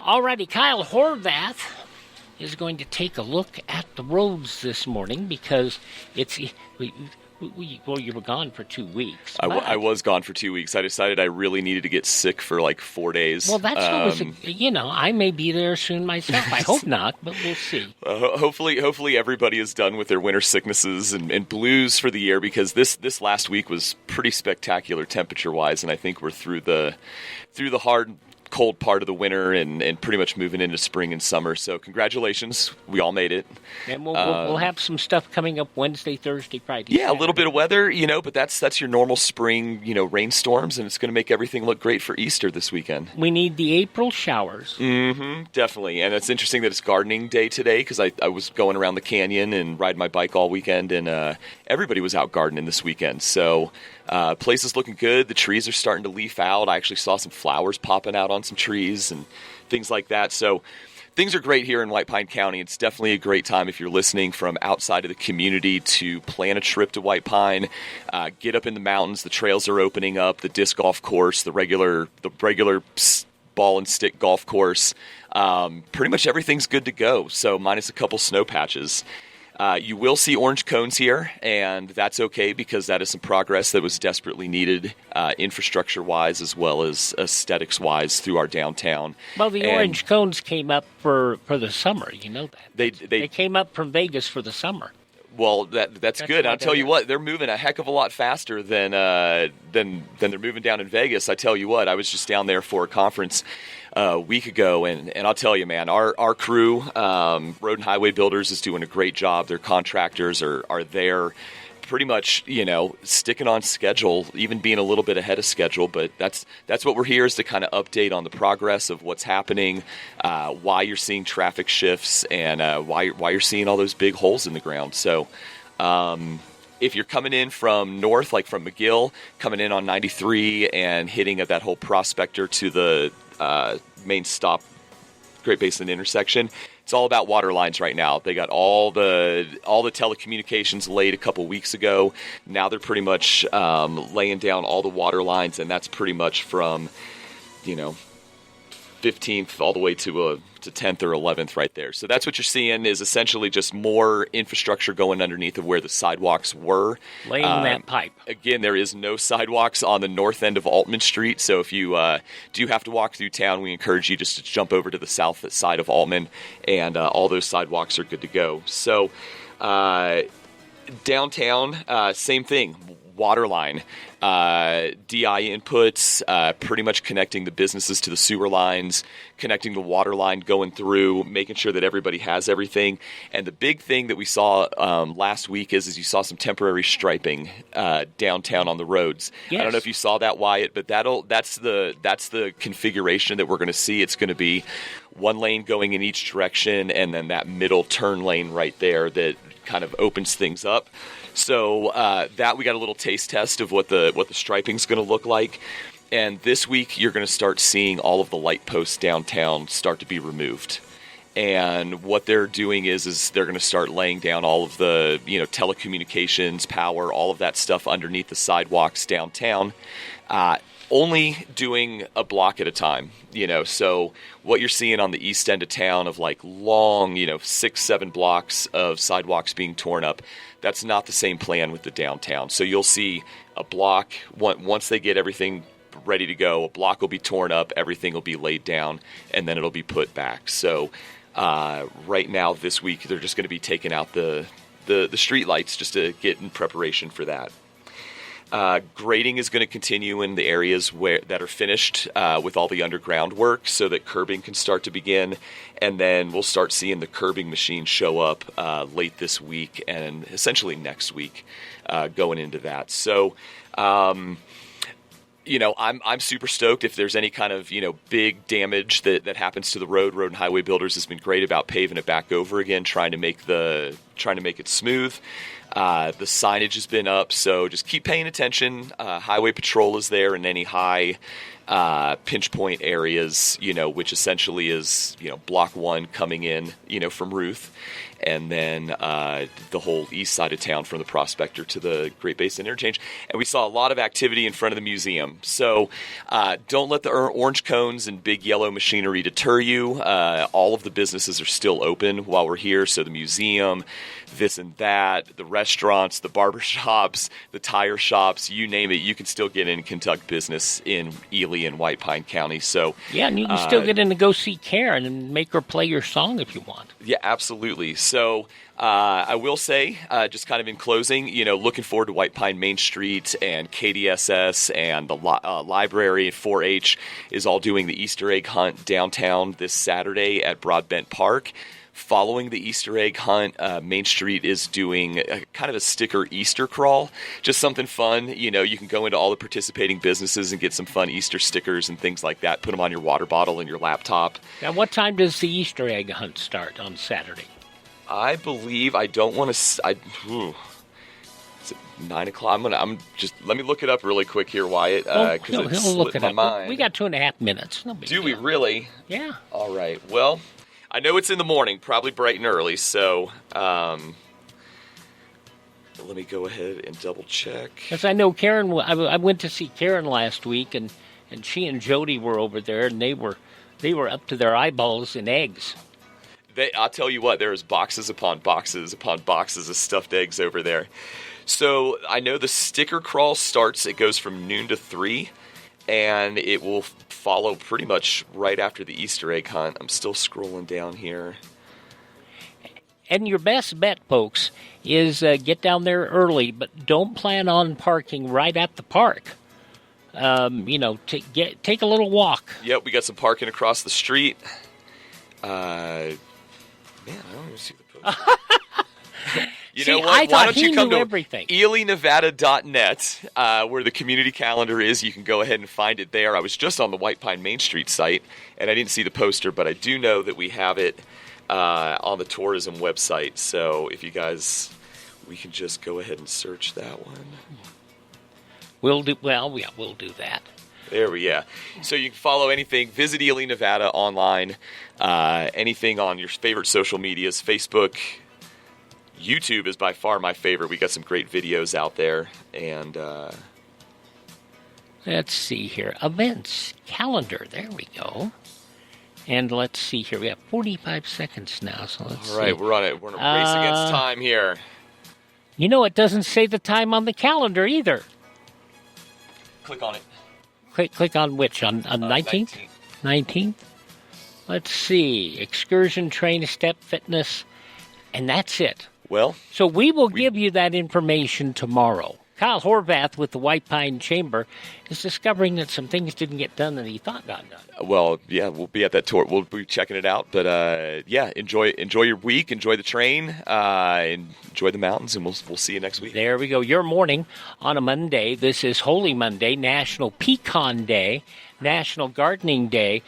Alrighty, Kyle Horvath is going to take a look at the roads this morning because well, you were gone for 2 weeks. I was gone for 2 weeks. I decided I really needed to get sick for like 4 days. Well, that's always, I may be there soon myself. I hope not, but we'll see. Hopefully everybody is done with their winter sicknesses and blues for the year, because this last week was pretty spectacular temperature-wise, and I think we're through the hard, cold part of the winter and pretty much moving into spring and summer. So congratulations, we all made it. And we'll have some stuff coming up Wednesday, Thursday, Friday. Yeah, Saturday. A little bit of weather, but that's your normal spring, rainstorms, and it's going to make everything look great for Easter this weekend. We need the April showers. Mm-hmm, definitely. And it's interesting that it's gardening day today, because I was going around the canyon and riding my bike all weekend, and everybody was out gardening this weekend. So place is looking good. The trees are starting to leaf out. I actually saw some flowers popping out on some trees and things like that. So things are great here in White Pine County. It's definitely a great time if you're listening from outside of the community to plan a trip to White Pine. Get up in the mountains. The trails are opening up. The disc golf course, the regular ball and stick golf course. Pretty much everything's good to go. So minus a couple snow patches. You will see orange cones here, and that's okay because that is some progress that was desperately needed infrastructure-wise as well as aesthetics-wise through our downtown. Well, the orange cones came up for the summer, you know that. They came up from Vegas for the summer. Well, that's good. I'll tell you what, they're moving a heck of a lot faster than they're moving down in Vegas. I tell you what, I was just down there for a conference a week ago, and I'll tell you, man, our crew, Road and Highway Builders, is doing a great job. Their contractors are there pretty much, sticking on schedule, even being a little bit ahead of schedule. But that's what we're here, is to kind of update on the progress of what's happening, why you're seeing traffic shifts, and why you're seeing all those big holes in the ground. So if you're coming in from north, like from McGill, coming in on 93 and hitting at that whole Prospector to the main stop, Great Basin intersection, it's all about water lines right now. They got all the telecommunications laid a couple weeks ago. Now they're pretty much laying down all the water lines, and that's pretty much from 15th all the way to 10th or 11th right there. So that's what you're seeing, is essentially just more infrastructure going underneath of where the sidewalks were. Laying that pipe. Again, there is no sidewalks on the north end of Altman Street, so if you do have to walk through town, we encourage you just to jump over to the south side of Altman, and all those sidewalks are good to go. So downtown, same thing. Water line, DI inputs, pretty much connecting the businesses to the sewer lines, connecting the water line going through, making sure that everybody has everything. And the big thing that we saw last week is you saw some temporary striping downtown on the roads. Yes. I don't know if you saw that, Wyatt, but that's the configuration that we're going to see. It's going to be one lane going in each direction, and then that middle turn lane right there that kind of opens things up. So that we got a little taste test of what the striping is going to look like. And this week you're going to start seeing all of the light posts downtown start to be removed. And what they're doing is they're going to start laying down all of the telecommunications, power, all of that stuff underneath the sidewalks downtown. Only doing a block at a time, so what you're seeing on the east end of town of like long, 6-7 blocks of sidewalks being torn up, that's not the same plan with the downtown. So you'll see a block, once they get everything ready to go, a block will be torn up, everything will be laid down, and then it'll be put back. So right now this week, they're just going to be taking out the street lights just to get in preparation for that. Grading is going to continue in the areas that are finished with all the underground work, so that curbing can start to begin, and then we'll start seeing the curbing machine show up late this week and essentially next week going into that. So I'm super stoked if there's any kind of big damage that happens to the road. Road and Highway Builders has been great about paving it back over again, trying to make it smooth. The signage has been up, so just keep paying attention. Highway Patrol is there, and any high pinch point areas, which essentially is, block 1 coming in, from Ruth, and then the whole east side of town from the Prospector to the Great Basin Interchange. And we saw a lot of activity in front of the museum. So don't let the orange cones and big yellow machinery deter you. All of the businesses are still open while we're here. So the museum, this and that, the restaurants, the barber shops, the tire shops, you name it, you can still get in and conduct business in Ely and White Pine County. So yeah, and you can still get in to go see Karen and make her play your song if you want. Yeah, absolutely. So I will say, just kind of in closing, looking forward to White Pine Main Street and KDSS and the library. 4-H is all doing the Easter egg hunt downtown this Saturday at Broadbent Park. Following the Easter egg hunt, Main Street is doing kind of a sticker Easter crawl, just something fun. You can go into all the participating businesses and get some fun Easter stickers and things like that. Put them on your water bottle and your laptop. Now, what time does the Easter egg hunt start on Saturday? I believe, I don't want to, is it 9 o'clock? Let me look it up really quick here, Wyatt, because it slipped my mind. We got 2.5 minutes. No big deal. We really? Yeah. All right. Well, I know it's in the morning, probably bright and early, so let me go ahead and double check. Because I know Karen, I went to see Karen last week, and she and Jody were over there, and they were up to their eyeballs in eggs. I'll tell you what, there's boxes upon boxes upon boxes of stuffed eggs over there. So I know the sticker crawl starts, it goes from noon to 3, and it will follow pretty much right after the Easter egg hunt. I'm still scrolling down here. And your best bet, folks, is get down there early, but don't plan on parking right at the park. Take a little walk. Yep, we got some parking across the street. Man, I don't even see the post. Know what? I Why don't you come to everything. ElyNevada.net, where the community calendar is. You can go ahead and find it there. I was just on the White Pine Main Street site, and I didn't see the poster, but I do know that we have it on the tourism website. So if you guys, we can just go ahead and search that one. We'll do that. There we go. So you can follow anything. Visit Ely, Nevada online. Anything on your favorite social medias. Facebook, YouTube is by far my favorite. We got some great videos out there. And let's see here. Events calendar. There we go. And let's see here. We have 45 seconds now. So let's see. All right, we're on it. We're in a race against time here. It doesn't say the time on the calendar either. Click on it. Click on which? On 19th? 19th? Let's see. Excursion, train, step, fitness, and that's it. Well, so we will give you that information tomorrow. Kyle Horvath with the White Pine Chamber is discovering that some things didn't get done that he thought got done. Well, yeah, we'll be at that tour. We'll be checking it out. But enjoy your week. Enjoy the train. Enjoy the mountains, and we'll see you next week. There we go. Your morning on a Monday. This is Holy Monday, National Pecan Day, National Gardening Day.